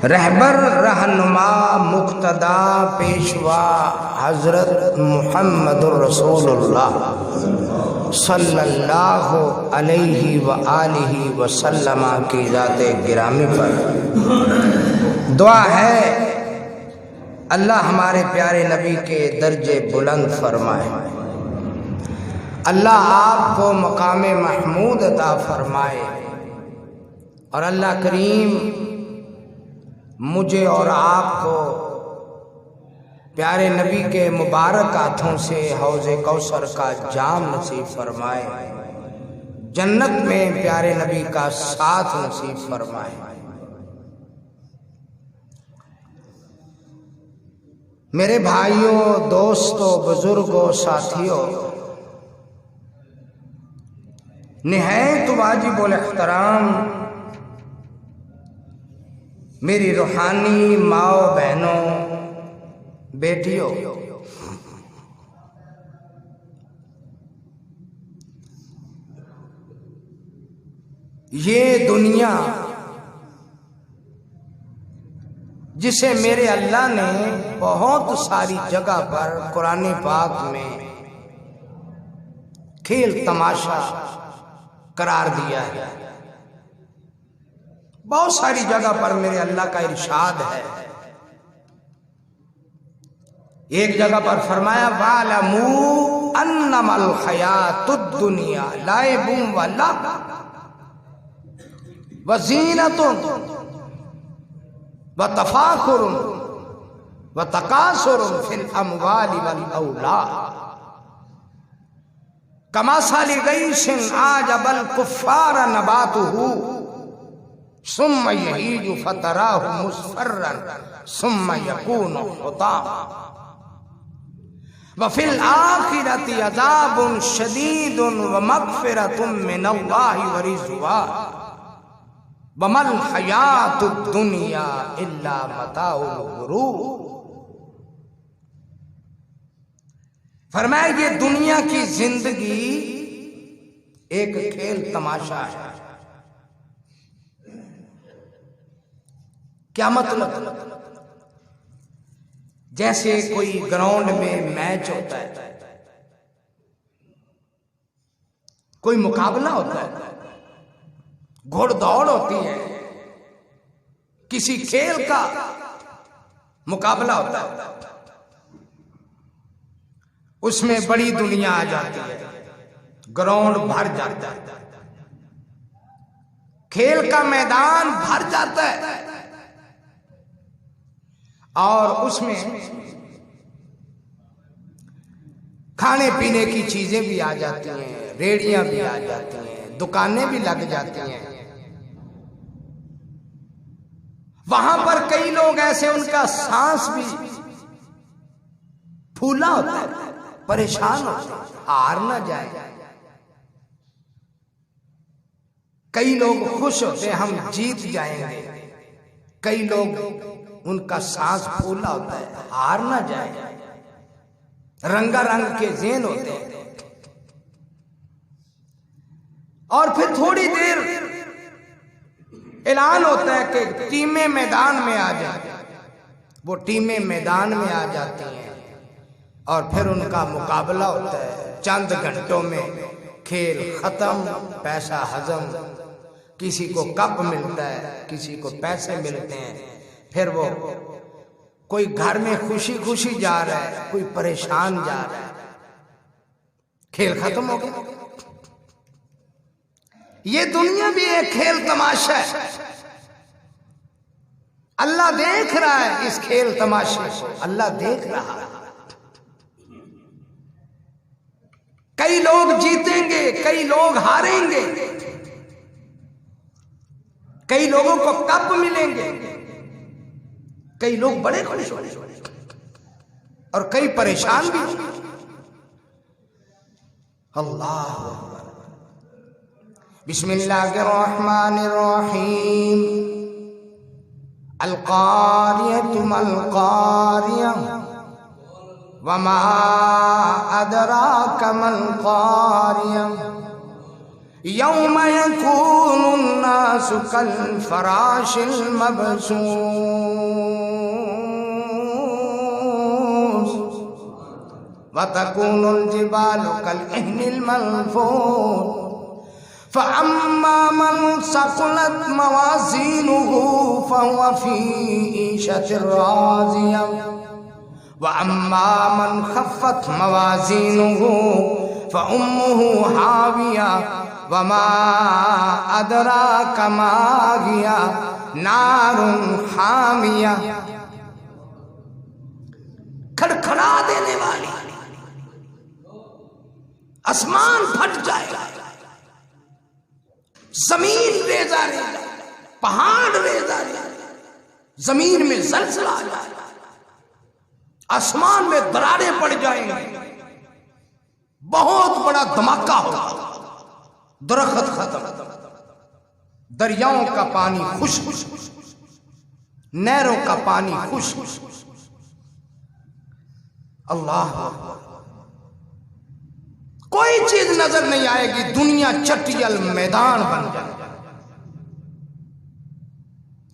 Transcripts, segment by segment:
रहबर रहनुमा मुक्तदा पेशवा हज़रत मुहम्मदुर रसूलुल्लाह सल्लल्लाहु अलैहि व आलिहि वसल्लम की ज़ाते गिरामी पर दुआ है अल्लाह हमारे प्यारे नबी के दर्जे बुलंद फरमाए। अल्लाह आपको मकाम महमूद अता फरमाए और अल्लाह करीम मुझे और आपको प्यारे नबी के मुबारक हाथों से हौज़े कौसर का जाम नसीब फरमाए, जन्नत में प्यारे नबी का साथ नसीब फरमाए। मेरे भाइयों, दोस्तों, बुजुर्गों, साथियों, निहायत वाजिबुल एहतराम मेरी रूहानी माओ बहनों बेटियों, ये दुनिया जिसे मेरे अल्लाह ने बहुत सारी जगह पर कुरान पाक में खेल तमाशा करार दिया है, बहुत सारी जगह पर मेरे अल्लाह का इरशाद है। एक जगह पर फरमाया वालमू अन्नमल हयातुद दुनिया लाइबुम व लहव व ज़ीनतुन व तफाखुरुन व तकासुरुन फिल अमवालि वल औलाद कमासालि गैसिन आजबल कुफ्फार नबातुहु सुम्मा यहीजु फतराहु मुस्फर्रन सुम्मा यकूनु हुतामा व फिल आखिरति अज़ाबुन शदीदुन व मग़फ़िरतुम मिनल्लाहि व रिज़वान व मल हयातुद दुनिया इल्ला मताउल गुरूर। फरमाया ये दुनिया की जिंदगी एक खेल तमाशा है। क्या मतलब? जैसे कोई ग्राउंड में मैच होता है, कोई मुकाबला होता है, घोड़दौड़ होती है, किसी खेल का मुकाबला होता है, उसमें बड़ी दुनिया आ जाती है, ग्राउंड भर जाता है, खेल का मैदान भर जाता है और उसमें खाने पीने की चीजें भी आ जाती हैं, रेड़ियां भी आ जाती हैं, दुकानें भी लग जाती हैं। वहां पर कई लोग ऐसे उनका सांस भी फूला होता है, परेशान होते हैं, हार ना जाए। कई लोग खुश होते हैं हम जीत जाएंगे, कई लोग उनका सांस फूला होता है, हार ना जाए, रंगारंग के ज़ेन होते हैं। और फिर थोड़ी देर ऐलान होता है कि टीमें मैदान में आ जाए, वो टीमें मैदान में आ जाती हैं और फिर उनका मुकाबला होता है। चंद घंटों में खेल खत्म, पैसा हजम, किसी को कप मिलता है, किसी को पैसे मिलते हैं, फिर वो कोई घर में खुशी खुशी जा रहा है, कोई परेशान जा रहा है, खेल खत्म हो गया। ये दुनिया भी एक खेल तमाशा है। अल्लाह देख रहा है इस खेल तमाशे को, अल्लाह देख रहा है। कई लोग जीतेंगे, कई लोग हारेंगे, कई लोगों को कप मिलेंगे, कई लोग बड़े खुश होंगे और कई परेशान भी होंगे। अल्लाह बिस्मिल्लाहिर्रहमानिर्रहीम। अल-क़ारियतु मल-क़ारियह वमा अदराका मल-क़ारियह यौम यकूनुन नासु कल फराशिल मबसूस व तकूनुल जिबालु कल इहनिल मनफूस फअम्मा मन सक़ुलत मवाज़ीनुहु फहुव फ़ी ईशतिर राज़िया व अम्मा मन खफ़्फ़त मवाज़ीनुहु फ़उम्मुहु हाविया वमा अदराक मा हिया नारुन हामिया। खड़खड़ा देने वाली, आसमान फट जाएगा, जमीन रेजा रेजा, पहाड़ रेजा रेजा, जमीन में जलजला आ जाएगा, आसमान में दरारें पड़ जाएंगी, बहुत बड़ा धमाका होगा, दरख्त खत्म, दरियाओं का पानी खुश्क, नहरों का पानी खुश्क। अल्लाह, कोई चीज नजर नहीं आएगी, दुनिया चटियल मैदान बन जाएगा।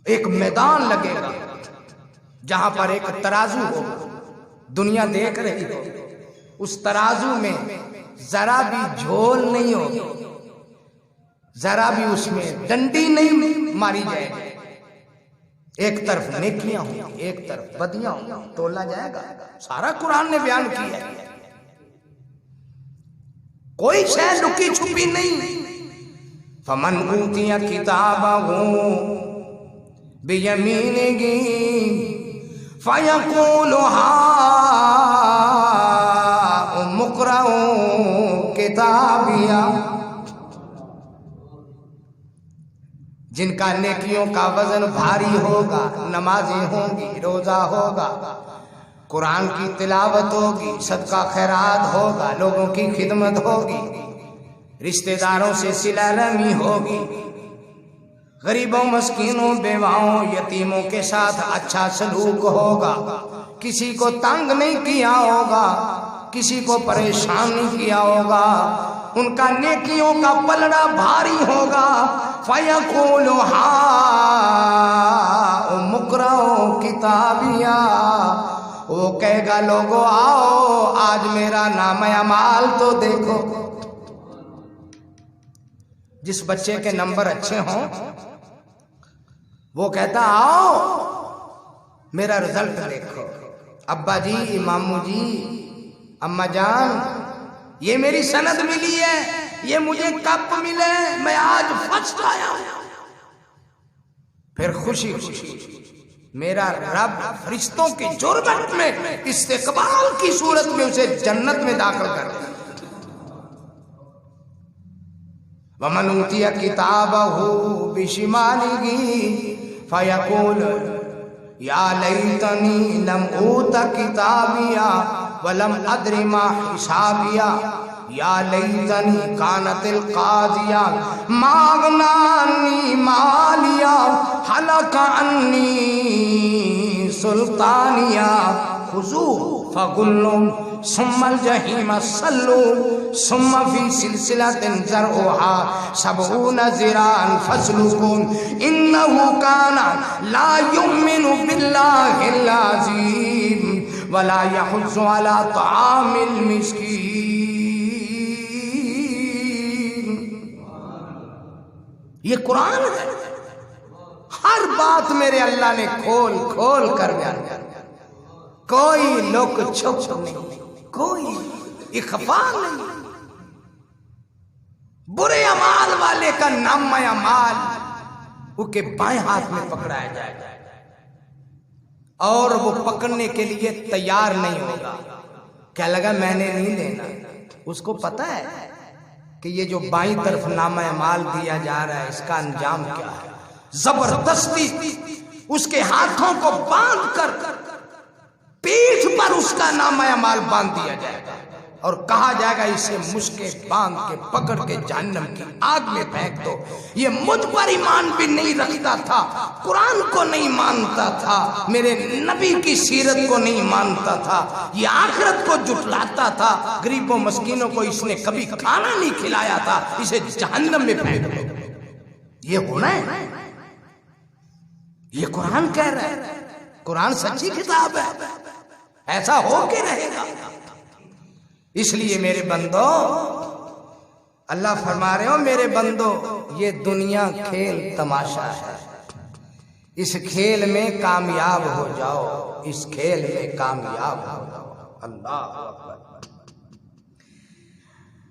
एक मैदान लगेगा जहां पर एक तराजू हो, दुनिया देख रही हो, उस तराजू में जरा भी झोल नहीं हो, जरा भी उसमें डंडी नहीं मारी जाएगी। एक तरफ नेकियां होंगी, एक तरफ बदियां होंगी, तोला जाएगा। सारा कुरान ने बयान किया है, कोई शय लुकी छुपी नहीं। फमन ऊतिया किताबहु बियमीनिही फयक़ूलु हाउम इक़्रऊ किताबिया। जिनका नेकियों का वजन भारी होगा, नमाज़ें होंगी, रोजा होगा, कुरान की तिलावत होगी, सदका खैरात होगा, लोगों की खिदमत होगी, रिश्तेदारों से सिला रहमी होगी, गरीबों, मस्कीनों, बेवाओं, यतीमों के साथ अच्छा सलूक होगा, किसी को तंग नहीं किया होगा, किसी को परेशान नहीं किया होगा, उनका नेकियों का पलड़ा भारी होगा। फयक़ूलु हाउम इक़्रऊ किताबिया, वो कहेगा लोगो आओ आज मेरा नाम अमाल तो देखो। जिस बच्चे के नंबर अच्छे हों वो कहता आओ मेरा रिजल्ट देखो। अब्बा जी, मामू जी, अम्मा जान, ये मेरी सनद मिली है, ये मुझे कप मिले, मैं आज फर्स्ट आया हूं। फिर खुशी खुशी मेरा रब फरिश्तों की जुर्मत में इस्तिकबाल की सूरत में उसे जन्नत में दाखिल कर दे। वमन ऊतिया किताबहु बिशिमालिही फयक़ूल या लैतनी लम ऊत किताबिया वलम अद्रि मा हिसाबिया या लैतनी कानतिल कादिया मा अग़ना अन्नी मालिया हलक अन्नी सुल्तानिया खुज़ू फगुल्लू सुम्मल जहीम सल्लू सुम्मा फी सिलसिलतिन ज़रउहा सबऊना ज़िराअन फस्लुकू इन्नहु काना ला युमिनु बिल्लाहिल अज़ीम वला यहुज़्ज़ु अला तआमिल मिस्कीन। ये कुरान है, हर बात मेरे अल्लाह ने खोल खोल कर बयान किया, कोई लुक छुप नहीं, कोई इख्फा नहीं। बुरे अमाल वाले का नाम अमाल उसके बाएं हाथ में पकड़ाया जाएगा और वो पकड़ने के लिए तैयार नहीं होगा। क्या लगा मैंने नहीं देना, उसको पता है कि ये जो बाईं तरफ नामा अमाल दिया जा रहा है इसका अंजाम क्या है। जबरदस्ती उसके हाथों को बांध कर पीठ पर उसका नामा अमाल बांध दिया जाएगा और कहा जाएगा इसे मुश्के बांध के पकड़ के जहन्नम की आग में फेंक दो। ये मुझ पर ईमान भी नहीं रखता था, कुरान को नहीं मानता था, मेरे नबी की सीरत को नहीं मानता था, ये आखिरत को जुटलाता था, गरीबों मस्कीनों को इसने कभी खाना नहीं खिलाया था, इसे जहन्नम में फेंक दो। ये होना है, ये कुरान कह रहा है, कुरान सच्ची किताब है, ऐसा हो के रहेगा। इसलिए मेरे बंदो, अल्लाह फरमा रहे हो मेरे बंदो, ये दुनिया खेल तमाशा है, इस खेल में कामयाब हो जाओ, इस खेल में कामयाब हो जाओ। अल्लाह अकबर।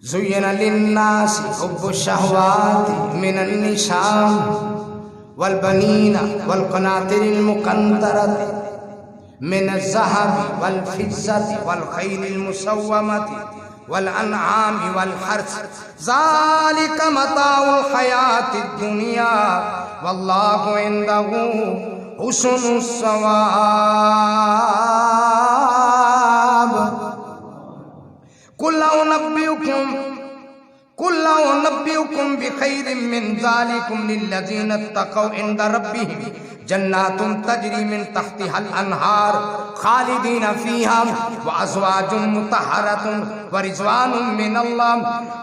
ज़ुय्यिना लिन्नासि हुब्बु शहवाति मिनन निसाइ वल बनीना वल क़नातिरिल मुक़न्तरति मिनज़ ज़हबि वल फ़िज़्ज़ति वल ख़ैलिल मुसव्वमति वल अनआमि वल हर्स ज़ालिका मताउल हयातिद दुनिया वल्लाहु इंदहु हुस्नुस सवाब। कुल्ला उनब्बिउकुम बिखैरिम मिन ज़ालिकुम लिल्लज़ीना तक़ौ इंदा रब्बिहिम जन्नातुन तजरी मिन तहतिहल अनहार खालिदीना फीहा व अज़वाजुम मुतहहरतुन व रिज़वानुम मिनल्लाह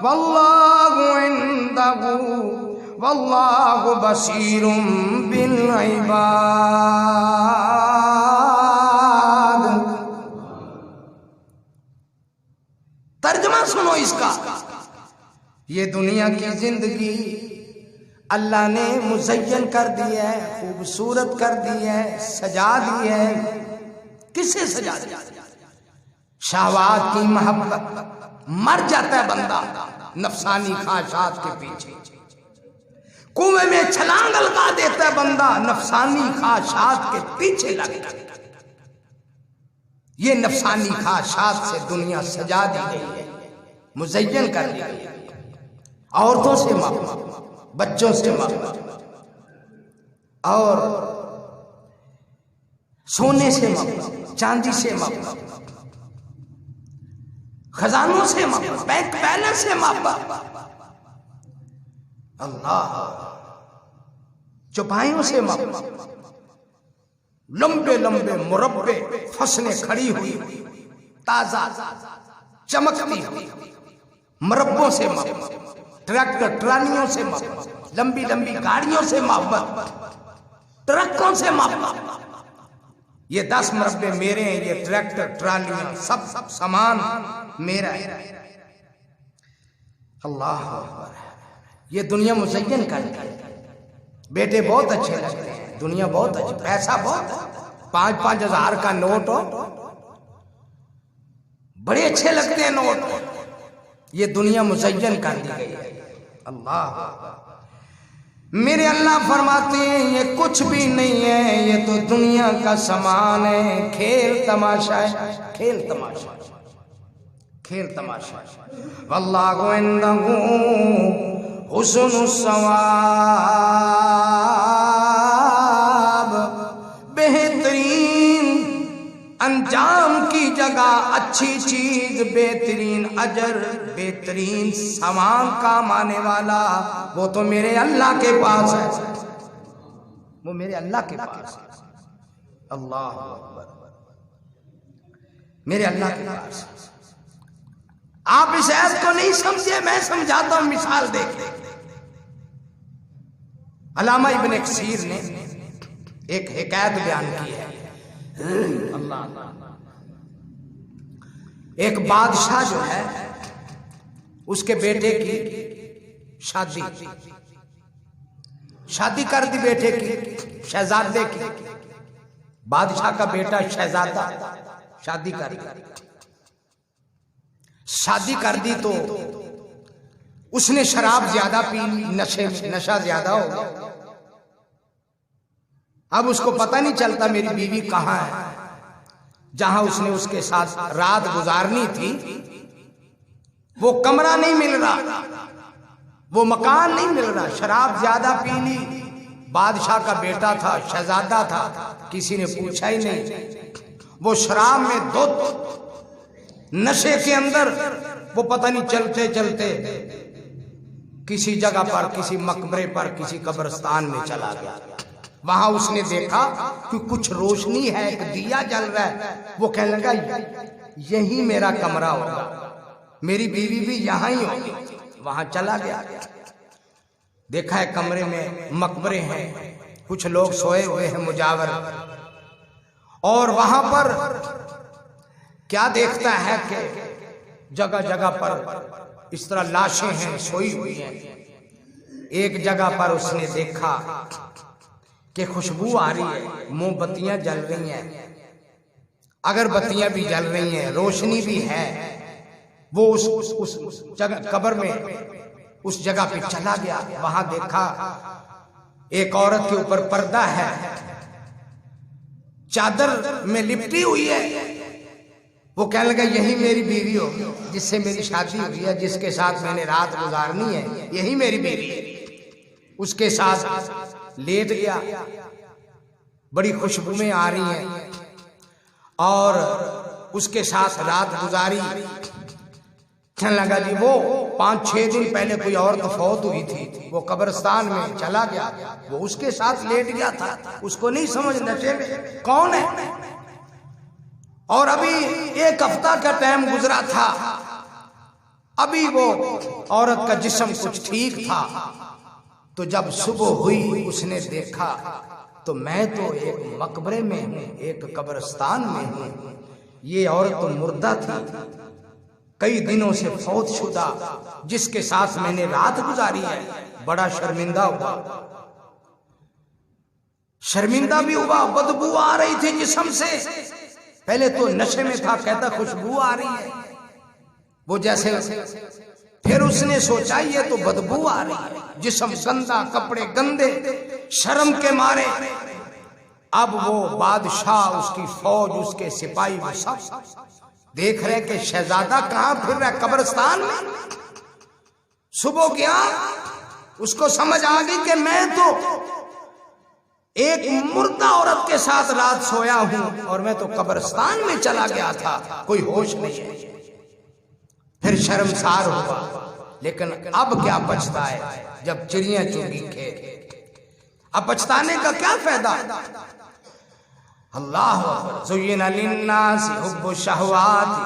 वल्लाहु इंदहु वल्लाहु बसीरुम बिल इबाद। तर्जुमा सुनो इसका। ये दुनिया की जिंदगी अल्लाह ने मुज़य्यन कर दी है, खूबसूरत कर दी है, सजा दी है। किससे सजा दी? शहवात की मोहब्बत। मर जाता है बंदा नफसानी ख्वाहिशात के पीछे, कुएं में छलांग लगा देता है बंदा नफसानी ख्वाहिशात के पीछे लग जाता है। ये नफसानी ख्वाहिशात से दुनिया सजा दी गई है, मुज़य्यन कर दी गई है। औरतों से मोहब्बत, बच्चों से मोहब्बत, और सोने से मोहब्बत, चांदी से मोहब्बत, खजानों से मोहब्बत, बैंक बैलेंस से मोहब्बत, अल्लाह चौपाइयों से मोहब्बत, लंबे लंबे मुरब्बे फसलें खड़ी हुई ताजा चमकती हुई मुरब्बों से मोहब्बत, ट्रैक्टर ट्रालियों से मोहब्बत, लंबी लंबी गाड़ियों से मोहब्बत, ट्रकों से मोहब्बत। ये 10 मुरब्बे मेरे हैं, ये ट्रैक्टर ट्रालियां सब सामान मेरा है। अल्लाह अकबर। ये दुनिया मुज़य्यन कर दी। बेटे बहुत अच्छे लगते हैं, दुनिया बहुत अच्छी, पैसा बहुत, 5-5 हज़ार का नोट हो, बड़े अच्छे लगते हैं नोट। ये दुनिया मुज़य्यन कर दी गई है। अल्लाह, मेरे अल्लाह फरमाते हैं ये कुछ भी नहीं है, ये तो दुनिया का सामान है, खेल तमाशा है, खेल तमाशा, खेल तमाशा। वल्लाहु इंदहु हुस्नुस सवाब। बेहतरीन अंजाम की जगह अच्छी चीज, बेहतरीन अजर, बेहतरीन सामान काम आने वाला, वो तो मेरे अल्लाह के पास है, वो मेरे अल्लाह के पास है। अल्लाह अकबर। मेरे अल्लाह के पास। आप इस आयत को नहीं समझे, मैं समझाता हूं मिसाल देख। अल्लामा इब्न कसीर ने एक हिकायत बयान की है। एक बादशाह जो है, उसके बेटे की शादी कर दी, बेटे की, शहजादे की। बादशाह का बेटा शहजादा शादी कर दी तो उसने शराब ज्यादा पी ली, नशा ज्यादा हो गया। अब उसको पता नहीं चलता मेरी बीवी कहाँ है। जहां उसने उसके साथ रात गुजारनी थी वो कमरा नहीं मिल रहा, वो मकान नहीं मिल रहा, शराब ज्यादा पी ली। बादशाह का बेटा था, शहजादा था, किसी ने पूछा ही नहीं। वो शराब में धुत नशे के अंदर वो पता नहीं चलते चलते किसी जगह पर, किसी मकबरे पर, किसी कब्रिस्तान में चला गया। वहां उसने देखा कि कुछ रोशनी है, एक दिया जल रहा है। वो कहने लगा यही मेरा कमरा होगा, मेरी बीवी भी यहां ही होगी। वहां चला गया, देखा है कमरे में मकबरे हैं, कुछ लोग सोए हुए हैं मुजावर। और वहां पर क्या देखता है कि जगह जगह पर इस तरह लाशें हैं, सोई हुई हैं। एक जगह पर उसने देखा कि खुशबू आ रही है, मोमबत्तियां जल रही हैं, अगरबत्तियां भी जल रही हैं, रोशनी भी है। वो उस जगह कब्र में उस जगह पे चला गया। वहां देखा एक औरत के ऊपर पर्दा है, चादर में लिपटी हुई है। वो कहने लगा यही मेरी बीवी हो, जिससे मेरी शादी हुई है, जिसके साथ मैंने रात गुजारनी है, यही मेरी बीवी है। उसके साथ लेट गया, बड़ी खुशबुएं आ रही हैं और उसके साथ रात गुजारी। कहने लगा जी वो 5-6 दिन पहले कोई औरत फौत हुई थी, वो कब्रिस्तान में चला गया, वो उसके साथ लेट गया था। उसको नहीं समझ नशे में कौन है। और अभी 1 हफ्ता का टाइम गुजरा था, अभी वो औरत का जिस्म कुछ ठीक था। तो जब सुबह हुई उसने देखा तो मैं तो एक मकबरे में हूं, एक कब्रिस्तान में हूं। ये औरत तो मुर्दा थी, कई दिनों से फौत शुदा, जिसके साथ मैंने रात गुजारी है। बड़ा शर्मिंदा हुआ, शर्मिंदा भी हुआ। बदबू आ रही थी जिस्म से, पहले तो नशे में था, कहता खुशबू आ रही है वो जैसे। फिर उसने सोचा ये तो बदबू आ रही है, जिस्म गंदा, कपड़े गंदे, शर्म के मारे। अब वो बादशाह, उसकी फौज, उसके सिपाही, वो सब देख रहे कि शहजादा कहां फिर रहा है, कब्रिस्तान में। सुबह गया, उसको समझ आ गई कि मैं तो एक मुर्दा औरत के साथ रात सोया हूं और मैं तो कब्रिस्तान में चला गया था, कोई होश नहीं है। फिर शर्मसार हुआ, लेकिन अब क्या पछताए जब चिड़िया चुगी खेत। अब पछताने का क्या फायदा। अल्लाह ज़ुय्यिना लिन्नासि हुब्बु शहवाति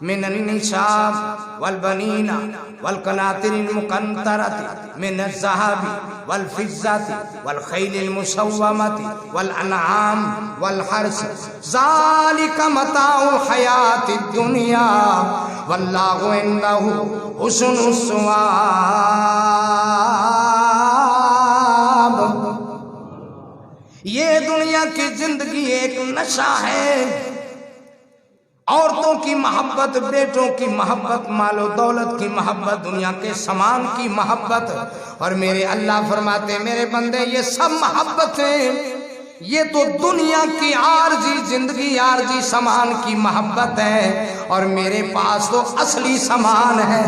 मिनन निसाइ वल बनीना वल क़नातिरिल मुक़न्तरति मिनज़ ज़हबि वल फ़िज़्ज़ति वल ख़ैलिल मुसव्वमति वल अनआम वल हर्स ज़ालिका मताउल हयातिद दुनिया वल्लाहु इंदहु हुस्नुस सवाब। ये दुनिया की जिंदगी एक नशा है। औरतों की मोहब्बत, बेटों की मोहब्बत, मालो दौलत की मोहब्बत, दुनिया के सामान की मोहब्बत। और मेरे अल्लाह फरमाते मेरे बंदे ये सब मोहब्बतें ये तो दुनिया की आरजी जिंदगी, आरजी सामान की मोहब्बत है, और मेरे पास तो असली सामान है।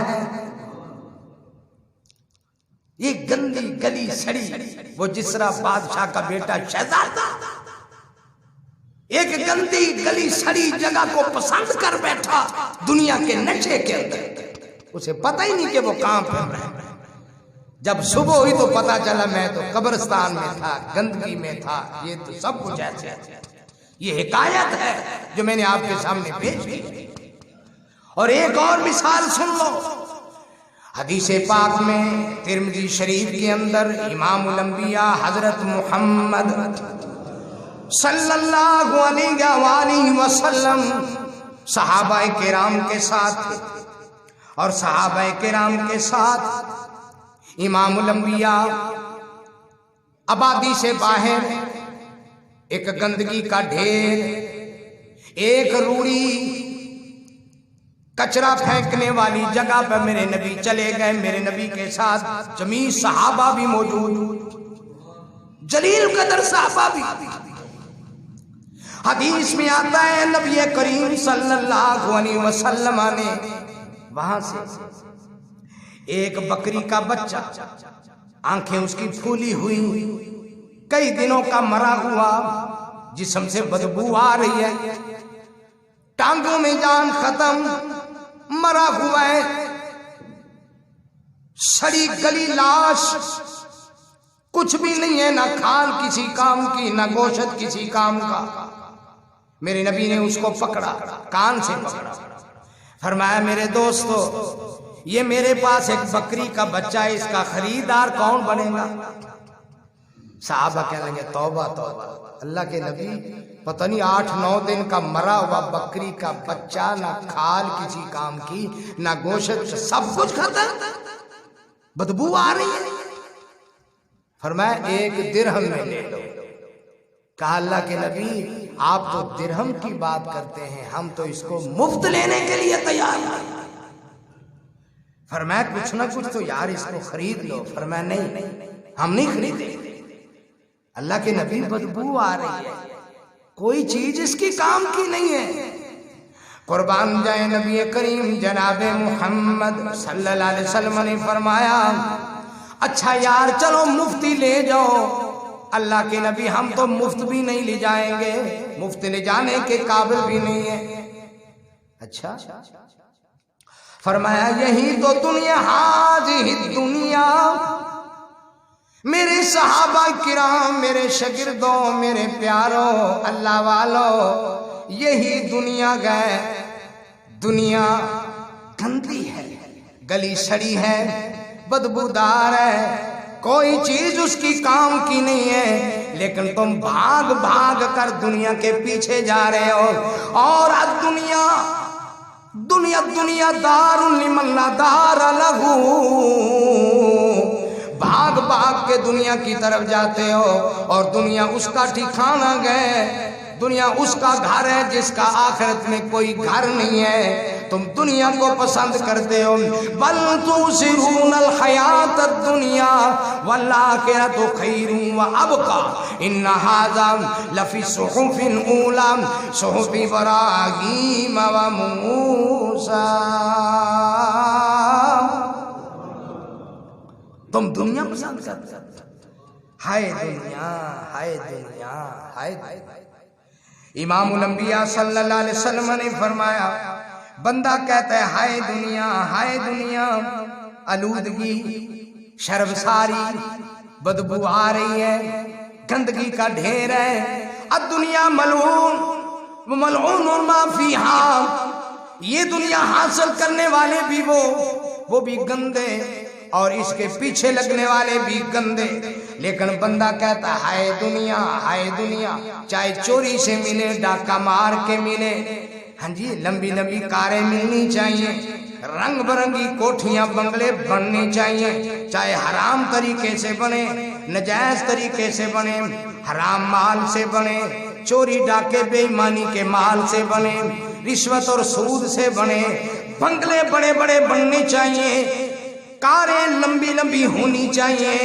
ये गंदी गली सड़ी, वो जिस तरह बादशाह का बेटा शहजादा एक गंदी गली सड़ी जगह को पसंद कर बैठा दुनिया के नशे के अंदर, उसे पता ही नहीं कि वो कहां पर रहा। जब सुबह हुई तो पता चला मैं तो कब्रिस्तान में था, गंदगी में था। ये तो सब कुछ ऐसे, ये हिकायत है जो मैंने आपके सामने पेश की। और एक और मिसाल सुन लो, हदीसे पाक में तिरमिज़ी शरीफ के अंदर इमामुल अंबिया हजरत मोहम्मद सल्लल्लाहु अलैहि वसल्लम सहाबाए किराम के साथ और सहाबाए किराम के साथ इमामुल अंबिया आबादी से बाहर एक गंदगी का ढेर, एक रूड़ी कचरा फेंकने वाली जगह पर मेरे नबी चले गए। मेरे नबी के साथ जमीन सहाबा भी मौजूद, जलील कदर सहाबा भी। हदीस में आता है नबी करीम सल्लल्लाहु अलैहि वसल्लम ने वहां से एक बकरी का बच्चा, आंखें उसकी फूली हुई, कई दिनों का मरा हुआ, जिस्म से बदबू आ रही है, टांगों में जान खत्म, मरा हुआ है, सड़ी गली लाश, कुछ भी नहीं है, ना खाल किसी काम की, ना गोशत किसी काम का। मेरे नबी ने उसको पकड़ा, कान से पकड़ा, फरमाया मेरे दोस्तों, ये मेरे पास एक बकरी का बच्चा है, इसका खरीदार कौन बनेगा? साहबा कहने लगे तौबा तौबा, अल्लाह के नबी, पता नहीं 8-9 दिन का मरा हुआ बकरी का बच्चा, ना खाल किसी काम की, ना गोशत, सब कुछ खत्म, बदबू आ रही है। फरमाया 1 दिरहम में ले लो। कहा अल्लाह के नबी, आप तो दिरहम की बात करते हैं, हम तो इसको मुफ्त लेने के लिए तैयार हैं। फरमाया कुछ ना कुछ तो यार इसको खरीद लो। फरमाया नहीं, हम नहीं खरीदे। अल्लाह के नबी, बदबू आ रही है, कोई चीज इसकी काम की नहीं है। कुर्बान जाए नबी करीम जनाबे मोहम्मद सल्लल्लाहु अलैहि वसल्लम ने फरमाया, अच्छा यार चलो मुफ्ती ले जाओ। अल्लाह के नबी, हम तो मुफ्त भी नहीं ले जाएंगे, मुफ्त ले जाने के काबिल भी नहीं है। अच्छा, फरमाया यही तो दुनिया, हाज़िही दुनिया। मेरे सहाबा किराम, मेरे शागिर्दों, मेरे प्यारों, अल्लाह वालों, यही दुनिया गए। दुनिया गंदी है, गली सड़ी है, बदबूदार है, कोई चीज उसकी काम की नहीं है, लेकिन तुम भाग भाग कर दुनिया के पीछे जा रहे हो। और दुनिया दुनिया दुनिया दारुल लिमन ला दार लहू, भाग भाग के दुनिया की तरफ जाते हो, और दुनिया उसका ठिकाना गए, दुनिया उसका घर है जिसका आखिरत में कोई घर नहीं है। तुम दुनिया को पसंद करते हो। बल तुसिरूनल हयातद दुनिया वल आखिरतु खैरुन व अबका इन्न हाज़ा लफी सुहुफिल ऊला सुहुफि इब्राहीम व मूसा। तुम दुनिया पसंद करते हो। हाय दुनिया, हाय दुनिया, हाय दुनिया। इमामुल अंबिया सल्लल्लाहु अलैहि वसल्लम ने फरमाया, बंदा कहता है हाय दुनिया, हाय दुनिया, आलूदगी, शर्मसारी, बदबू आ रही है, गंदगी का ढेर है। अब दुनिया मलऊन मलऊन मा फीहा, ये दुनिया हासिल करने वाले भी वो भी गंदे, और इसके पीछे लगने वाले भी गंदे। लेकिन बंदा कहता हाय दुनिया, हाय दुनिया, चाहे चोरी से मिले, डाका मार के मिले, हाँ जी, लंबी लंबी कारें मिलनी चाहिए, रंग बिरंगी कोठियां बंगले बनने चाहिए, चाहे हराम तरीके से बने, नजायज तरीके से बने, हराम माल से बने, चोरी डाके बेईमानी के माल से बने, रिश्वत और सूद से बने, बंगले बड़े बड़े बनने चाहिए, कारें लंबी लंबी होनी चाहिए,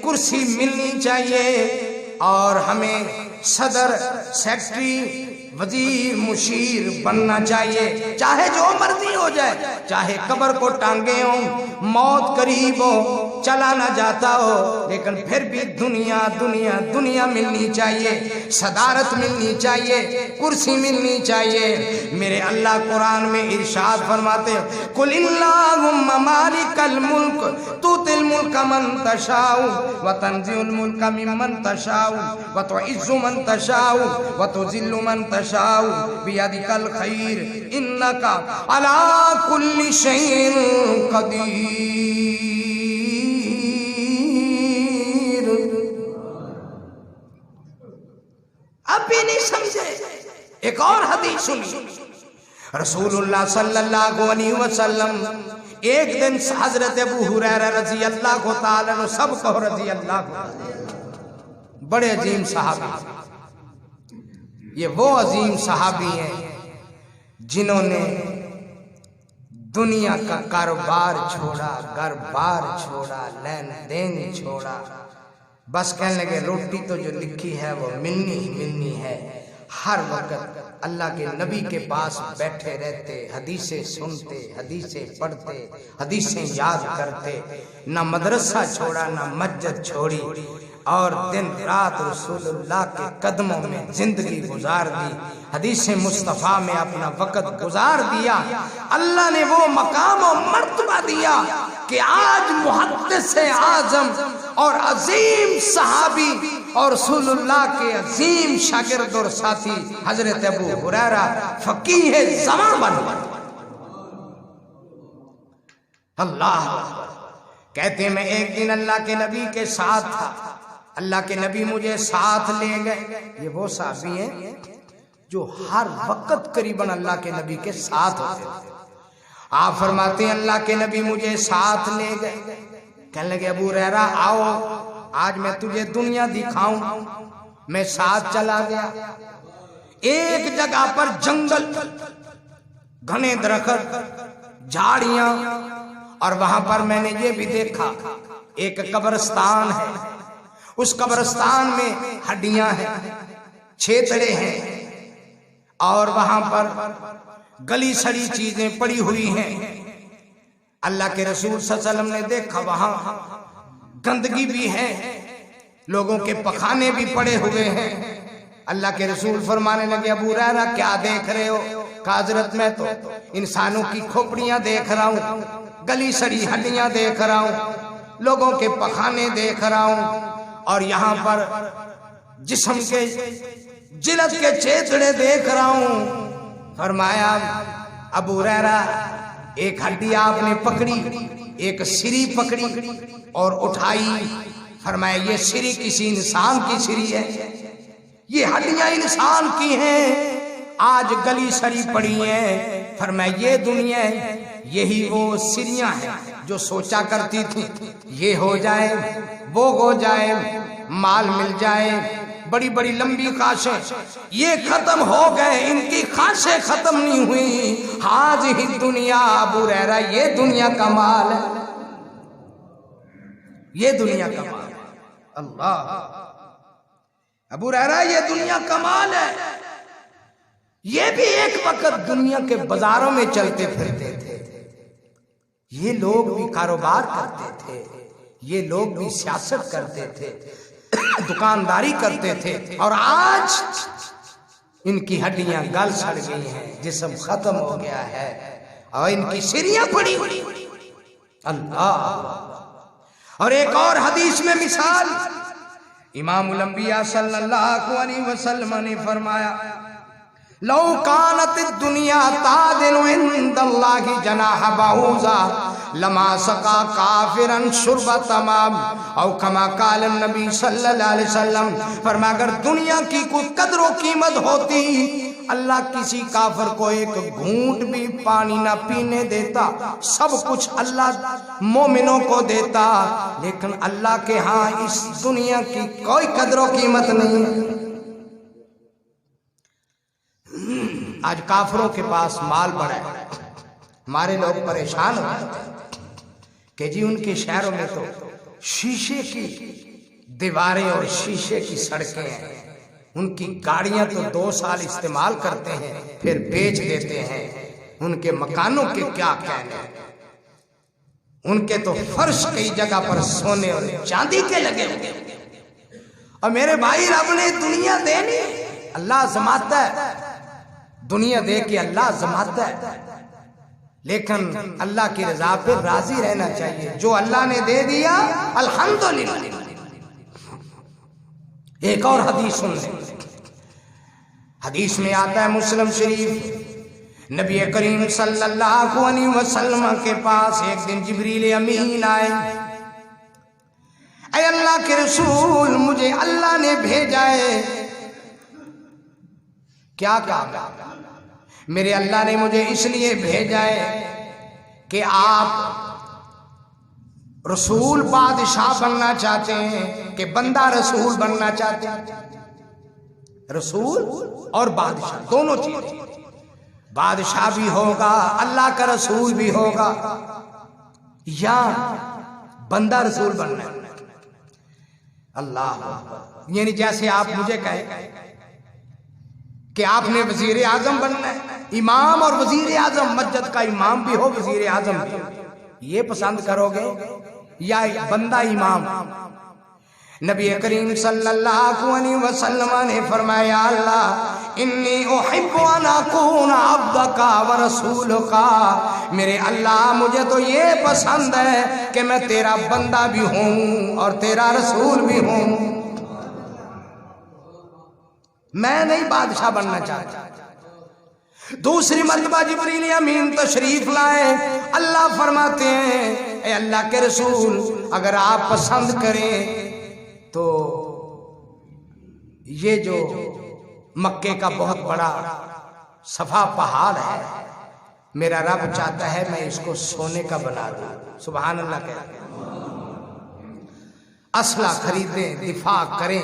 कुर्सी मिलनी चाहिए, और हमें सदर, सेक्रेटरी, वजीर, मुशीर बनना चाहिए। चाहे जो मर्जी हो जाए, चाहे कब्र को टांगे हो, मौत करीब हो, चला ना जाता हो, लेकिन फिर भी दुनिया दुनिया दुनिया मिलनी चाहिए, सदारत मिलनी चाहिए, कुर्सी मिलनी चाहिए। मेरे अल्लाह कुरान में इरशाद फरमाते, कुल इल्लाहुम्मा मालिकल मुल्क तुतिल मुल्क मन तशाउ व तंजिउल मुल्क मिम्मन तशाउ व तुइज्जु मन तशाउ व तुजिल्लु मन तशाउ बियदिकल खैर इन्नका अला कुल्ली शैइन कदीर। अब भी नहीं समझे? एक और हदीस सुनी। रसूलुल्लाह सल्लल्लाहु अलैहि वसल्लम एक दिन हजरत अबू हुरैरा रजी अल्लाह ताला अन्हु, सब कहो रजी अल्लाह, बड़े अजीम सहाबी, ये वो अजीम सहाबी हैं जिन्होंने दुनिया का कारोबार छोड़ा, घर बार छोड़ा, लेन देन छोड़ा, बस कहने लगे रोटी तो जो लिखी है वो मिलनी ही मिलनी है। हर वक्त अल्लाह के नबी के पास बैठे रहते, हदीसें सुनते, हदीसें पढ़ते, हदीसें याद करते, ना मदरसा छोड़ा, ना मस्जिद छोड़ी, और दिन रात रसूलुल्लाह के कदमों में जिंदगी गुजार दी, हदीस मुस्तफ़ा में अपना वक़्त गुजार दिया। अल्लाह ने वो मकाम और मर्तबा दिया कि आज मुहद्दिस आज़म और अजीम सहाबी और रसूलुल्लाह के अजीम शागिर्द और साथी हजरत अबू हुरैरा फकीह ज़मां बन। अल्लाह कहते मैं एक दिन अल्लाह के नबी के साथ था, अल्लाह के नबी मुझे साथ ले गए। ये वो साहबी हैं जो हर वक्त करीबन अल्लाह के नबी के साथ होते थे। आप फरमाते हैं अल्लाह के नबी मुझे साथ ले गए, कहने लगे अबू हुरैरा आओ आज मैं तुझे दुनिया दिखाऊं। मैं साथ चला गया, एक जगह पर जंगल, घने दरख्त, झाड़ियां, और वहां पर मैंने ये भी देखा एक कब्रिस्तान है, उस कब्रिस्तान में हड्डियां हैं, छेतड़े हैं, और वहां पर गली सड़ी चीजें पड़ी हुई हैं। अल्लाह के रसूल सल्लल्लाहु अलैहि वसल्लम ने देखा वहां गंदगी भी है, लोगों के पखाने भी पड़े हुए हैं। अल्लाह के रसूल फरमाने लगे अबू हुरैरा क्या देख रहे हो? कहा हज़रत मैं तो इंसानों की खोपड़ियां देख रहा हूँ, गली सड़ी हड्डियां देख रहा हूँ, लोगों के पखाने देख रहा हूँ, और यहाँ पर जिस्म के जिलद के छेदड़े देख रहा हूँ। फरमाया अबू हुरैरा एक हड्डी आपने पकड़ी, एक सिरी पकड़ी और उठाई। फरमाया ये सिरी किसी इंसान की सिरी है, ये हड्डियां इंसान की हैं, आज गली सड़ी पड़ी हैं। फरमाया ये दुनिया है, यही वो सिरियां हैं जो सोचा करती थी ये हो जाए वो हो जाए, माल मिल जाए, बड़ी बड़ी लंबी ख्वाहिशें, ये खत्म हो गए, इनकी ख्वाहिशें खत्म नहीं हुई। आज ही दुनिया अबू हुरैरा ये दुनिया का माल है, ये दुनिया का माल है। अल्लाह अबू हुरैरा ये दुनिया का माल है। ये भी एक वक्त दुनिया के बाजारों में चलते फिरते थे, ये लोग भी कारोबार करते थे, ये लोग भी सियासत करते थे, दुकानदारी करते थे, और आज इनकी हड्डियां गल सड़ गई हैं, जिस्म खत्म हो गया है और इनकी सिरियां पड़ी हुई। अल्लाह। और एक और हदीस में मिसाल इमामुल अंबिया सल्लल्लाहु अलैहि वसल्लम ने फरमाया लौ कानत दुनिया तादिनु इंदल्लाहि जनाह बाऊजा लमा सका काफिरन शुरबा तमाम औ कमा काल नबी सल्लल्लाहु अलैहि वसल्लम। फरमाया अगर दुनिया की कोई कदर व कीमत होती, अल्लाह किसी काफिर को एक घूंट भी पानी ना पीने देता, सब कुछ अल्लाह मोमिनों को देता, लेकिन अल्लाह के यहाँ इस दुनिया की कोई कदर व कीमत नहीं है। आज काफिरों के पास माल बड़ा है, हमारे लोग परेशान हो कि जी उनके शहरों में तो शीशे की दीवारें और शीशे की सड़कें हैं, उनकी गाड़ियां तो 2 साल इस्तेमाल करते हैं फिर बेच देते हैं, उनके मकानों के क्या कहने, उनके तो फर्श कई जगह पर सोने और चांदी के लगे हुए। और मेरे भाई रब ने दुनिया देनी, अल्लाह जमाता है, दुनिया दे के अल्लाह जमाता है, लेकिन अल्लाह की रजा पे राजी रहना चाहिए। जो अल्लाह ने दे दिया अल्हम्दुलिल्लाह। एक और हदीस सुन लें, हदीस में आता है मुस्लिम शरीफ, नबी करीम सल्लल्लाहु अलैहि वसल्लम के पास एक दिन जिब्रील अमीन आए। ऐ अल्लाह के रसूल मुझे अल्लाह ने भेजा है। क्या कहा? मेरे अल्लाह ने मुझे इसलिए भेजा है कि आप रसूल बादशाह बनना चाहते हैं कि बंदा रसूल बनना चाहते हैं। रसूल और बादशाह दोनों चीज, बादशाह भी होगा, अल्लाह का रसूल भी होगा, या बंदा रसूल बनना है। अल्लाह, यानी जैसे आप मुझे कहें कि आपने वजीर आजम बनना है, इमाम और वजीर आजम, मस्जिद का इमाम भी हो वजीर आजम भी, ये पसंद करोगे या बंदा इमाम? नबी करीम सल्लल्लाहु अलैहि वसल्लम ने फरमाया, अल्लाह इन्नी उहिब्बु अन अकूना अब्दका व रसूलका, मेरे अल्लाह मुझे तो ये पसंद है कि मैं तेरा बंदा भी हूँ और तेरा रसूल भी हूँ। मैं नहीं बादशाह बनना चाहता। दूसरी मर्तबा जिब्रील अमीन तशरीफ लाए, अल्लाह फरमाते हैं, ए अल्लाह के रसूल, अगर आप पसंद करें तो ये जो मक्के का बहुत बड़ा सफा पहाड़ है, मेरा रब चाहता है मैं इसको सोने का बना दूं। सुभान अल्लाह कहते हैं। असला खरीदें, दिफा करें,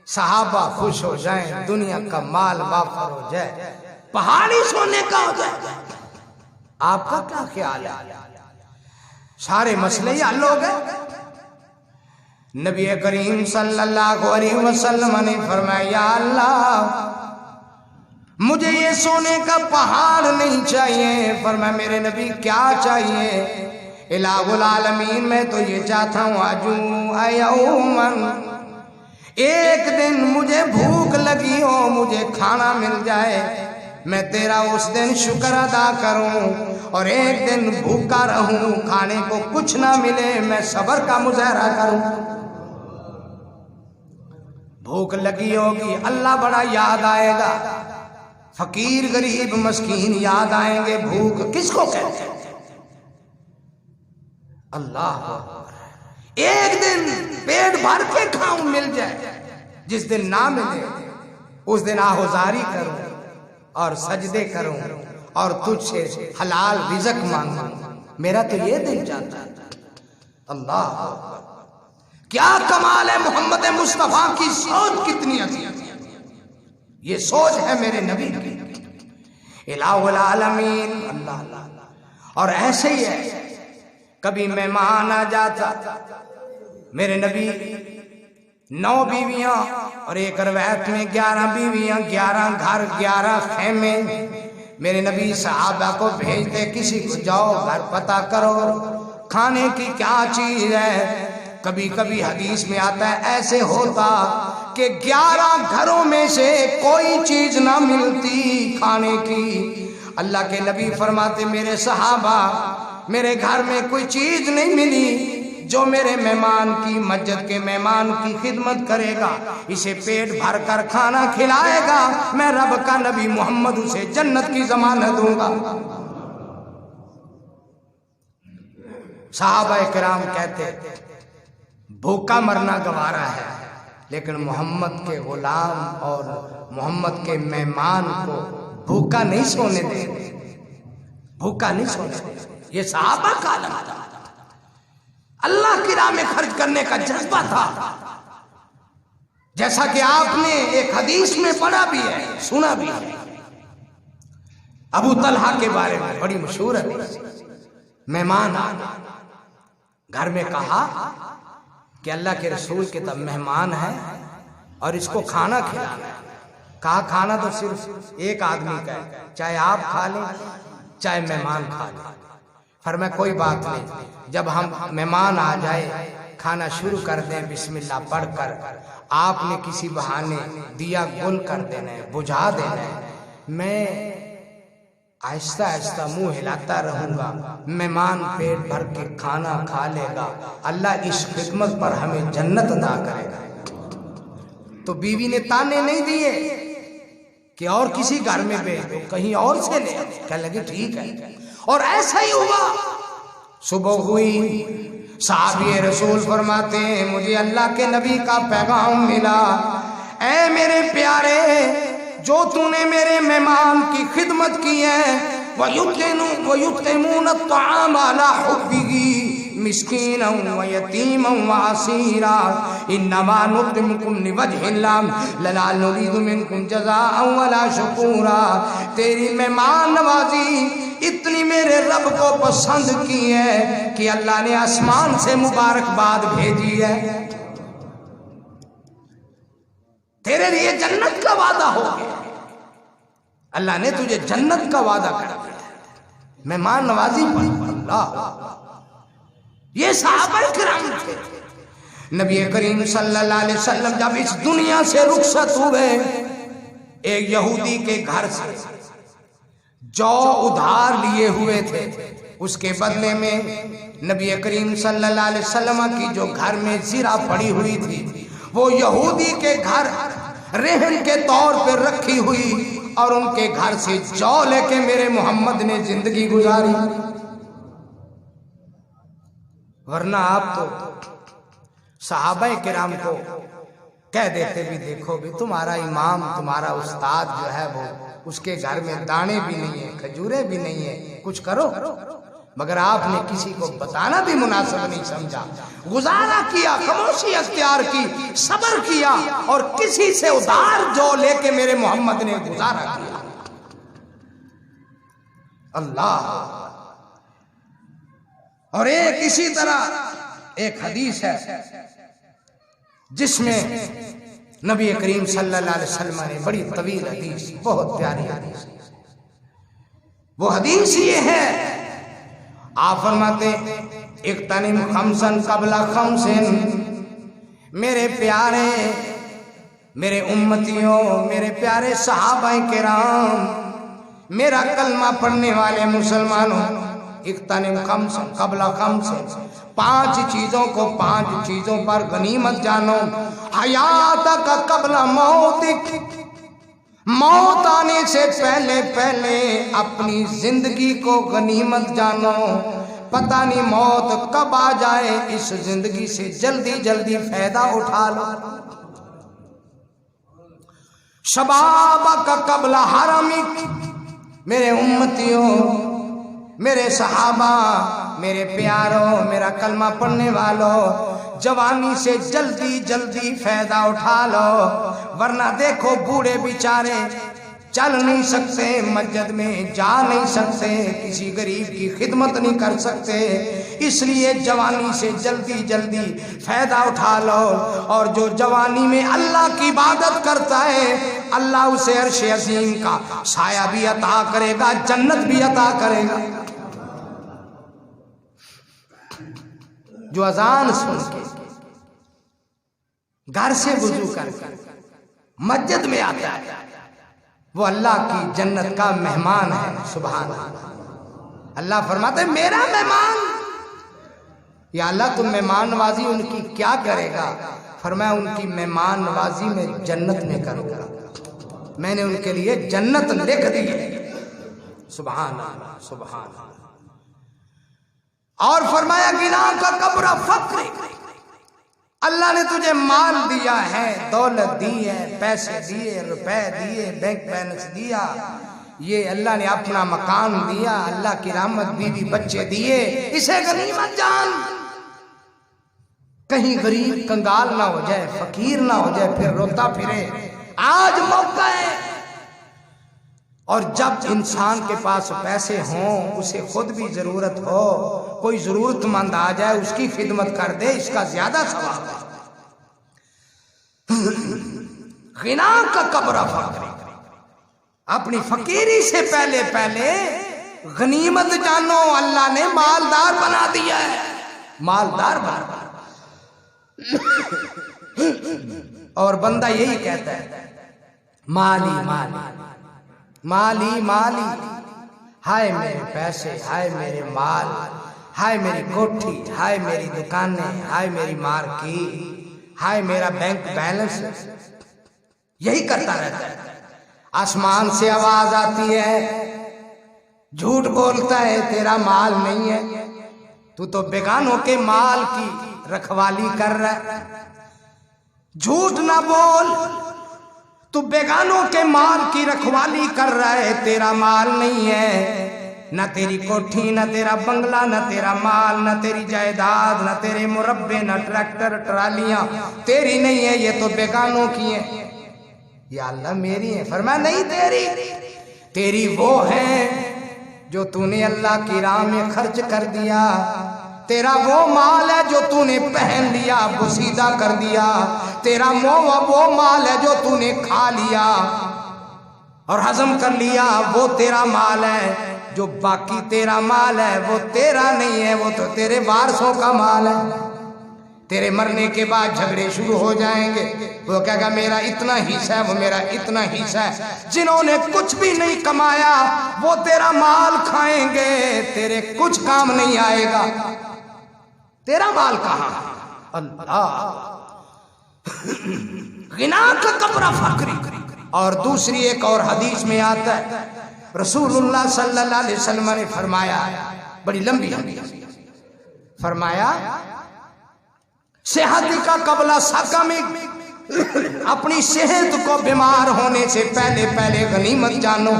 सहाबा खुश हो जाएं, दुनिया का माल वाफर हो जाए, पहाड़ी सोने का हो जाए। आपका क्या ख्याल है? सारे मसले ही हल हो गए। नबी करीम सल्लल्लाहु अलैहि वसल्लम ने फरमाया, अल्लाह मुझे ये सोने का पहाड़ नहीं चाहिए। फरमाया, मेरे नबी क्या चाहिए? इलाहुल आलमीन, मैं तो ये चाहता हूँ आजू अयौमन, एक दिन मुझे भूख लगी हो, मुझे खाना मिल जाए, मैं तेरा उस दिन शुक्र अदा करूं, और एक दिन भूखा रहूं, खाने को कुछ ना मिले, मैं सब्र का मुजाहरा करूं। भूख लगी होगी, अल्लाह बड़ा याद आएगा, फकीर गरीब मस्कीन याद आएंगे। भूख किसको कहते हैं? अल्लाह। एक दिन पेट भर के खाऊं मिल जाए, जिस दिन ना मिले उस दिन आहुजारी करूं और सजदे करूं और तुझसे हलाल रिज़्क मांगूं। मेरा तो ये दिन चाहता है। अल्लाह, क्या कमाल है मोहम्मद मुस्तफा की सोच, कितनी अच्छी। ये सोच है मेरे नबी की, इलाहुल आलमीन अल्लाह। और ऐसे ही है, कभी मेहमान आ जाता, मेरे नबी 9 बीवियां और एक रवायत में 11 बीवियां, 11 घर, 11 खेमे। मेरे नबी सहाबा को भेजते, किसी को जाओ घर पता करो खाने की क्या चीज है। कभी कभी हदीस में आता है, ऐसे होता कि 11 घरों में से कोई चीज ना मिलती खाने की। अल्लाह के नबी फरमाते, मेरे सहाबा, मेरे घर में कोई चीज नहीं मिली जो मेरे मेहमान की, मस्जिद के मेहमान की खिदमत करेगा, इसे पेट भर कर खाना खिलाएगा, मैं रब का नबी मोहम्मद उसे जन्नत की जमानत दूंगा। सहाबा किराम कहते, भूखा मरना गवारा है, लेकिन मोहम्मद के गुलाम और मोहम्मद के मेहमान को भूखा नहीं सोने देंगे, भूखा नहीं सोने देंगे। ये सहाबा का आलम था, अल्लाह की राह में खर्च करने का जज्बा था। जैसा कि आपने एक हदीस में पढ़ा भी है, सुना भी है, अबू तलहा के बारे में बड़ी मशहूर है। मेहमान घर में कहा कि अल्लाह के रसूल के तब मेहमान है और इसको खाना खिलाना है। कहा खाना तो सिर्फ एक आदमी का है, चाहे आप खा लें चाहे मेहमान खा लें। फरमाया कोई बात नहीं, जब हम मेहमान आ जाए खाना शुरू कर दें बिस्मिल्लाह पढ़कर, आपने किसी बहाने दिया गुल कर देना है, बुझा देना है, मैं आहिस्ता आहिस्ता मुंह हिलाता रहूंगा, मेहमान पेट भर के खाना खा लेगा, अल्लाह इस खिदमत पर हमें जन्नत अता करेगा। तो बीवी ने ताने नहीं दिए कि और किसी घर में भेज दो, कहीं और से ले, क्या लगे ठीक है। और ऐसा ही हुआ। सुबह हुई, साहबी रसूल फरमाते हैं, मुझे अल्लाह के नबी का पैगाम मिला, ऐ मेरे प्यारे, जो तूने मेरे मेहमान की खिदमत की है, वयुतिमून अत्ताम अला हुब्बिही मिस्कीनन व यतीमन व असीरा, इन्नमा नुतिमुकुम लिवजहिल्लाह ला नुरीदु मिनकुम जज़ाअन वला शुकूरा। तेरी मेहमान नवाजी इतनी मेरे रब को पसंद की है कि अल्लाह ने आसमान से मुबारकबाद भेजी है। तेरे लिए जन्नत का वादा हो गया, अल्लाह ने तुझे जन्नत का वादा कर दिया मेहमान नवाजी पर। अल्लाह, ये सहाबा किराम थे। नबी करीम सल्लल्लाहु अलैहि वसल्लम जब इस दुनिया से रुखसत हुए, एक यहूदी के घर से जौ उधार लिए हुए थे, उसके बदले में नबी करीम सल्लल्लाहु अलैहि वसल्लम की जो घर में जीरा पड़ी हुई थी, वो यहूदी के घर रहन के तौर पर रखी हुई और उनके घर से जौ लेके मेरे मोहम्मद ने जिंदगी गुजारी। वरना आप तो सहाबा किराम को कह देते भी, देखो भी तुम्हारा इमाम, तुम्हारा उस्ताद जो है वो, उसके घर में दाने भी नहीं है, खजूरें भी नहीं है, कुछ करो। मगर आपने किसी को बताना भी मुनासिब नहीं समझा, गुजारा किया, खामोशी अख्तियार की, सब्र किया और किसी से उधार जो लेके मेरे मोहम्मद ने गुजारा किया। अल्लाह। और एक इसी तरह एक हदीस है जिसमें नबी करीम सल्लल्लाहु अलैहि वसल्लम ने, बड़ी तवील हदीस, बहुत प्यारी हदीस, वो हदीस ये है, आप फरमाते इक्तनिम खमसन कबला खमसिन, मेरे प्यारे, मेरे उम्मतियों, मेरे प्यारे सहाबाए किराम, मेरा कलमा पढ़ने वाले मुसलमानों, इक्तनिम खमसन कबला खमसिन, 5 चीजों को 5 चीजों पर गनीमत जानो, हयात का कबला मौतिक, मौत आने से पहले पहले अपनी जिंदगी को गनीमत जानो, पता नहीं मौत कब आ जाए, इस जिंदगी से जल्दी जल्दी फायदा उठा लो। शबाब का कबला हरमिक, मेरे उम्मतियों, मेरे सहाबा, मेरे प्यारों, मेरा कलमा पढ़ने वालों, जवानी से जल्दी जल्दी फायदा उठा लो, वरना देखो बूढ़े बेचारे चल नहीं सकते, मस्जिद में जा नहीं सकते, किसी गरीब की खिदमत नहीं कर सकते, इसलिए जवानी से जल्दी जल्दी फायदा उठा लो। और जो जवानी में अल्लाह की इबादत करता है, अल्लाह उसे अर्श अज़ीम का साया भी अता करेगा, जन्नत भी अता करेगा। जो अजान सुन के घर से वुजू करके मस्जिद में आता है, वो अल्लाह की जन्नत का मेहमान है। सुभान अल्लाह। अल्लाह फरमाते हैं मेरा मेहमान। या अल्लाह तुम मेहमान नवाजी उनकी क्या करेगा? फरमाया उनकी मेहमान नवाजी में जन्नत में करूंगा, मैंने उनके लिए जन्नत लिख दी है। सुभान अल्लाह, सुभान अल्लाह। और फरमाया गिना का कब्र फक्र, अल्लाह ने तुझे माल दिया है, दौलत दी है, पैसे दिए, रुपए दिए, बैंक बैलेंस दिया, ये अल्लाह ने अपना मकान दिया, अल्लाह की रहमत, बीवी बच्चे दिए, इसे गनीमत जान। कहीं गरीब कंगाल ना हो जाए, फकीर ना हो जाए, फिर रोता फिरे। आज मौका है। और जब इंसान के पास पैसे हों, उसे खुद भी जरूरत हो, कोई जरूरतमंद आ जाए, उसकी खिदमत कर दे, इसका ज्यादा सवाब है। गिना का कब्र फक्र, अपनी फकीरी से पहले पहले गनीमत जानो, अल्लाह ने मालदार बना दिया है, मालदार बना। और बंदा यही कहता है माली माली माली माली, हाय मेरे पैसे, हाय मेरे माल, हाय मेरी कोठी, हाय मेरी दुकानें, हाय मेरी मार्केट, हाय मेरा बैंक बैलेंस। यही करता रहता है। आसमान से आवाज आती है, झूठ बोलता है, तेरा माल नहीं है, तू तो बेगानों के माल की रखवाली कर रहा है। झूठ ना बोल, तू बेगानों के माल की रखवाली कर रहा है, तेरा माल नहीं है, न तेरी कोठी, न तेरा बंगला, न तेरा माल, न तेरी जायदाद, न तेरे मुरब्बे, न ट्रैक्टर ट्रालियां तेरी नहीं है, ये तो बेगानों की है। या अल्लाह मेरी है। फरमाया नहीं तेरी, तेरी वो है जो तूने अल्लाह की राह में खर्च कर दिया, तेरा वो माल है जो तूने पहन लिया, बुसीदा कर दिया, तेरा वो माल है जो तूने खा लिया और हजम कर लिया, वो तेरा माल है। जो बाकी तेरा माल है वो तेरा नहीं है, वो तो तेरे वारसों का माल है। तेरे मरने के बाद झगड़े शुरू हो जाएंगे। वो कहेगा मेरा इतना हिस्सा है, वो मेरा इतना हिस्सा है। जिन्होंने कुछ भी नहीं कमाया वो तेरा माल खाएंगे, तेरे कुछ काम नहीं आएगा। तेरा माल कहां? अल्लाह गिना का कपरा फकरी। और दूसरी एक और हदीस में आता है, रसूलुल्लाह सल्लल्लाहु अलैहि वसल्लम ने फरमाया, बड़ी लंबी हदीस, फरमाया सेहत का कबला साका में, अपनी सेहत को बीमार होने से पहले पहले गनीमत जानो।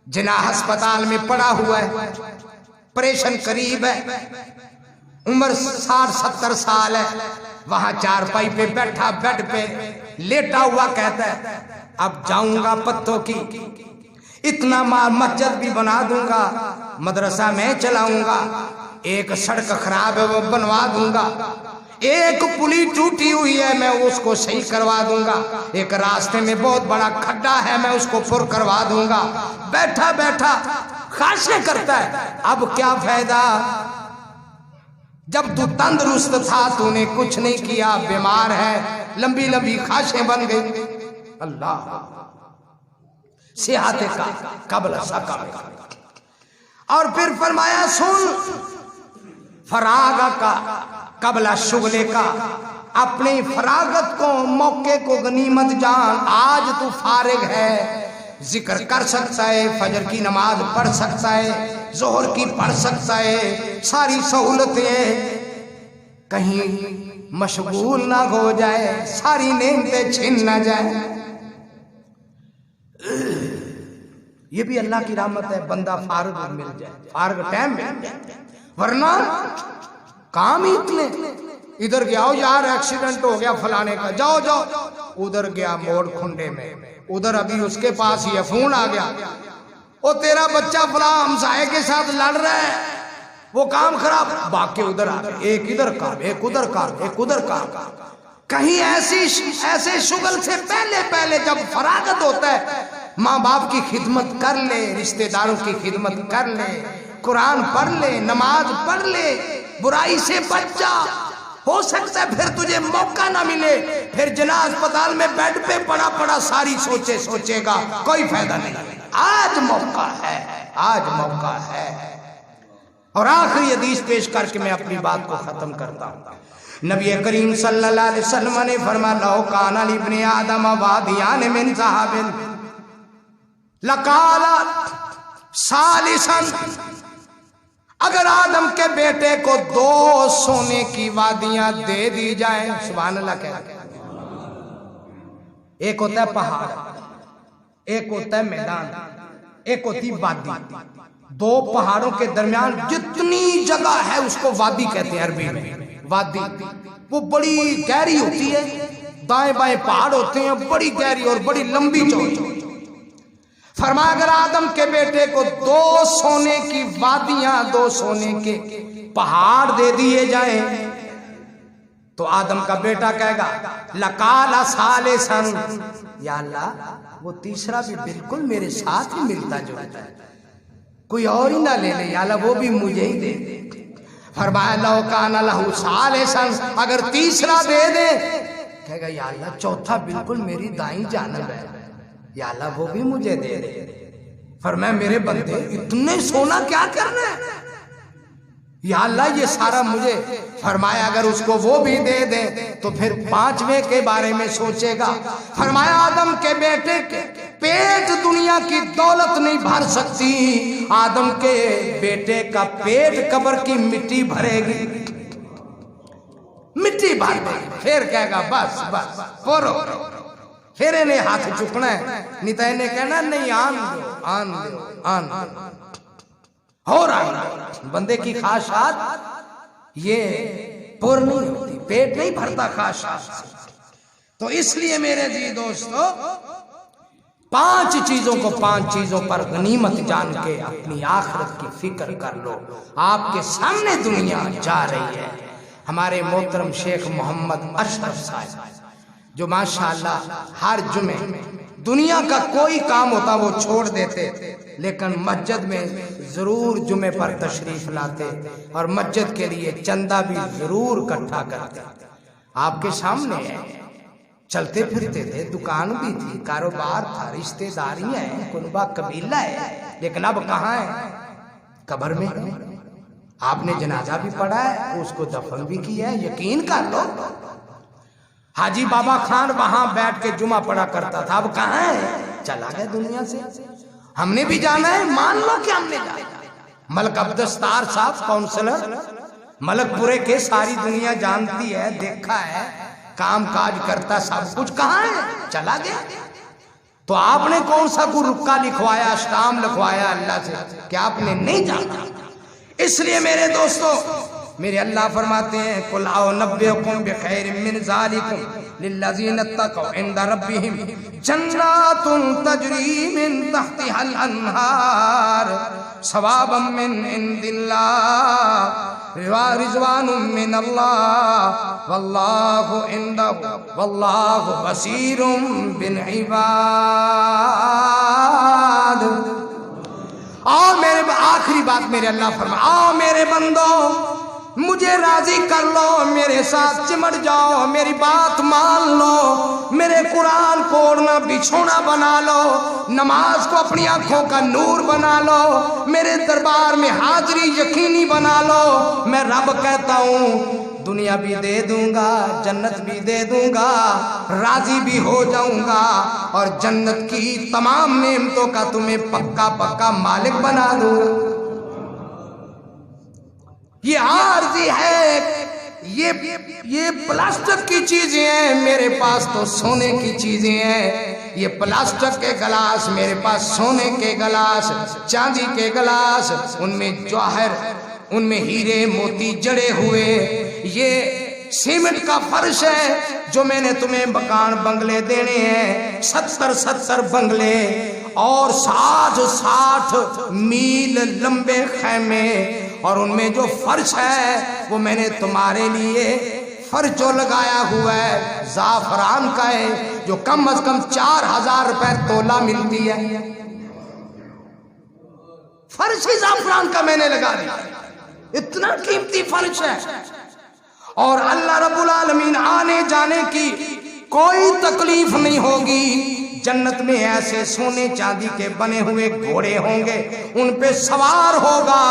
जिना अस्पताल में पड़ा हुआ है, ऑपरेशन करीब है, उम्र 60-70 साल है, वहां चारपाई पे बैठा, बेड पे लेटा हुआ, कहता है अब जाऊंगा पत्तों की, इतना मस्जिद भी बना दूंगा, मदरसा में चलाऊंगा, एक सड़क खराब है वो बनवा दूंगा, एक पुली टूटी हुई है मैं उसको सही करवा दूंगा, एक रास्ते में बहुत बड़ा खड्डा है मैं उसको पुर करवा दूंगा। बैठा बैठा खासे करता है। अब क्या फायदा, जब तू तंदुरुस्त था तूने कुछ नहीं किया, बीमार है, लंबी लंबी खाशें बन गई। अल्लाह सेहत का कबल सका। और फिर फरमाया सुन, फराग का कबला शुगले का, अपनी फरागत को, मौके को गनीमत जान। आज तू फारिग है, जिक्र कर सकता है, फजर की नमाज पढ़ सकता है, जोहर की पढ़ सकता है, सारी सहूलतें, कहीं मशगूल ना हो जाए, सारी नेमतें छिन ना जाए। ये भी अल्लाह की रहमत है, बंदा फारिग मिल जाए, फारिग टाइम मिल जाए, वरना काम ही इतने। इधर गया हो यार, एक्सीडेंट हो गया फलाने का, जाओ जाओ, उधर गया मोड़ खुंडे में, उधर अभी उसके पास ही फोन आ गया, ओ तेरा बच्चा फला हमसाये के साथ लड़ रहा है, वो काम खराब, बाकी उधर आ गए, एक इधर काम, एक उधर काम, एक उधर काम। कहीं ऐसे शुगल से पहले पहले जब फरागत होता है, माँ बाप की खिदमत कर ले, रिश्तेदारों की खिदमत कर ले, कुरान पढ़ ले, नमाज पढ़ ले, बुराई से बच जा। हो सकता है फिर तुझे मौका ना मिले, फिर जना अस्पताल में बेड पे पड़ा पड़ा सारी सोचेगा, कोई फायदा नहीं। आज मौका है, आज मौका है। और आखिरी हदीस पेश करके मैं अपनी बात को खत्म करता हूँ। नबी करीम सल्लल्लाहु अलैहि वसल्लम ने फरमाया, लौ काना लिब्ने आदम वादियान मिन ज़हाबिन लकाला सालिसन, अगर आदम के बेटे को 2 सोने की वादियां दे दी जाए, सुभान अल्लाह कह, एक होता है पहाड़, एक होता है मैदान, एक होती वादी। 2 पहाड़ों के दरमियान जितनी जगह है उसको वादी कहते हैं अरबी में। वादी वो बड़ी गहरी होती है, दाएं बाएं पहाड़ होते हैं, बड़ी गहरी और बड़ी लंबी चौड़ी। फरमाया अगर आदम के बेटे को 2 सोने की वादियां, 2 सोने के पहाड़ दे दिए जाएं, तो आदम का बेटा कहेगा लकाला सालिसन, या अल्लाह वो तीसरा भी बिल्कुल मेरे साथ ही मिलता जुलता है, कोई और ही ना ले ले, या अल्लाह वो भी मुझे ही दे दे। फरमाया लौ काना लहू सालिसन, अगर तीसरा दे दे, कहेगा या अल्लाह चौथा बिल्कुल मेरी दाई जानब है, या अल्लाह वो भी मुझे दे दे। फरमाया मेरे बंदे इतने सोना क्या करना है, या अल्लाह ये सारा मुझे। फरमाया अगर उसको वो भी दे दे तो फिर 5वें के बारे में सोचेगा। फरमाया आदम के बेटे के पेट दुनिया की दौलत नहीं भर सकती, आदम के बेटे का पेट कब्र की मिट्टी भरेगी, मिट्टी भर देगी। फिर कहेगा बस बस पोरो, फिर इन्हें हाथ चुकना है, नहीं तो इन्हें कहना नहीं आन दो, आन दो, आन दो। हो रहा है बंदे की ख्वाहिशात ये पूर्ण नहीं होती, पेट नहीं भरता ख्वाहिशात। तो इसलिए मेरे जी दोस्तों 5 चीजों को 5 चीजों पर गनीमत जान के अपनी आखिरत की फिक्र कर लो। आपके सामने दुनिया जा रही है। हमारे मोहतरम शेख मोहम्मद अशरफ साहब जो माशाअल्लाह हर जुमे दुनिया का कोई काम होता वो छोड़ देते, लेकिन मस्जिद में जरूर जुमे पर तशरीफ लाते और मस्जिद के लिए चंदा भी जरूर इकट्ठा करते। आपके सामने है, चलते फिरते थे, दुकान भी थी, कारोबार था, रिश्तेदारियां हैं, कुनबा कबीला है, लेकिन अब कहाँ है? कब्र में। आपने जनाजा भी पढ़ा है, उसको दफन भी किया है, यकीन कर लो। हाजी बाबा खान वहां बैठ के जुमा पढ़ा करता था, अब कहाँ है? चला गया दुनिया से। हमने भी जाना है, मान लो कि हमने जाना। मलक अब्दुस्तार साहब काउंसलर मलकपुरे के, सारी दुनिया जानती है, देखा है, काम काज करता, सब कुछ, कहाँ है? चला गया। तो आपने कौन सा कोई रुक्का लिखवाया, स्टाम्प लिखवाया अल्लाह से कि आपने नहीं जाना? इसलिए मेरे दोस्तों, मेरे अल्लाह फरमाते हैं, कुल आओ नब्बेकुम बिखैरिम मिन ज़ालिकुम लिल्लज़ीना तक़व इंद रब्बिहिम जन्नातुन तजरी मिन तहतिहल अन्हार सवाबम मिन इंदिल्लाह व रिज़वानुम मिन अल्लाह वल्लाहु इंदहु वल्लाहु बसीरुम बिल इबाद। आओ मेरे, आखिरी बात मेरे अल्लाह फरमा, आओ मेरे बंदो, मुझे राजी कर लो, मेरे साथ चिमट जाओ, मेरी बात मान लो, मेरे कुरान को ओढ़ना बिछोना बना लो, नमाज को अपनी आंखों का नूर बना लो, मेरे दरबार में हाजिरी यकीनी बना लो। मैं रब कहता हूँ, दुनिया भी दे दूंगा, जन्नत भी दे दूंगा, राजी भी हो जाऊंगा और जन्नत की तमाम नेमतों का तुम्हें पक्का पक्का मालिक बना दूंगा। ये आरज़ी है, ये प्लास्टिक की चीजें हैं, मेरे पास तो सोने की चीजें हैं। ये प्लास्टिक के गिलास, मेरे पास सोने के गिलास, चांदी के गिलास, उनमें जौहर, उनमें हीरे मोती जड़े हुए। ये सीमेंट का फर्श है जो मैंने तुम्हें मकान बंगले देने हैं, 70 बंगले और 60 मील लंबे खैमे, और उनमें जो फर्श है वो मैंने तुम्हारे लिए फर्श जो लगाया हुआ है जाफरान का है, जो कम से कम 4000 रुपए तोला मिलती है। फर्श ही जाफरान का मैंने लगा दिया, इतना कीमती फर्श है। और अल्लाह रब्बुल आलमीन आने जाने की कोई तकलीफ नहीं होगी। जन्नत में ऐसे सोने चांदी के बने हुए घोड़े होंगे, उन पे सवार होगा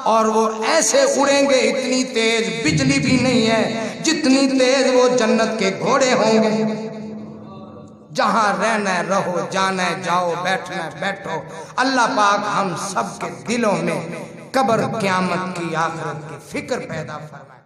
और वो ऐसे उड़ेंगे, इतनी तेज बिजली भी नहीं है जितनी तेज वो जन्नत के घोड़े होंगे। जहां रहना रहो, जाना जाओ, बैठना बैठो। अल्लाह पाक हम सब के दिलों में कब्र क़यामत की आखिरत की फिक्र पैदा फरमाए।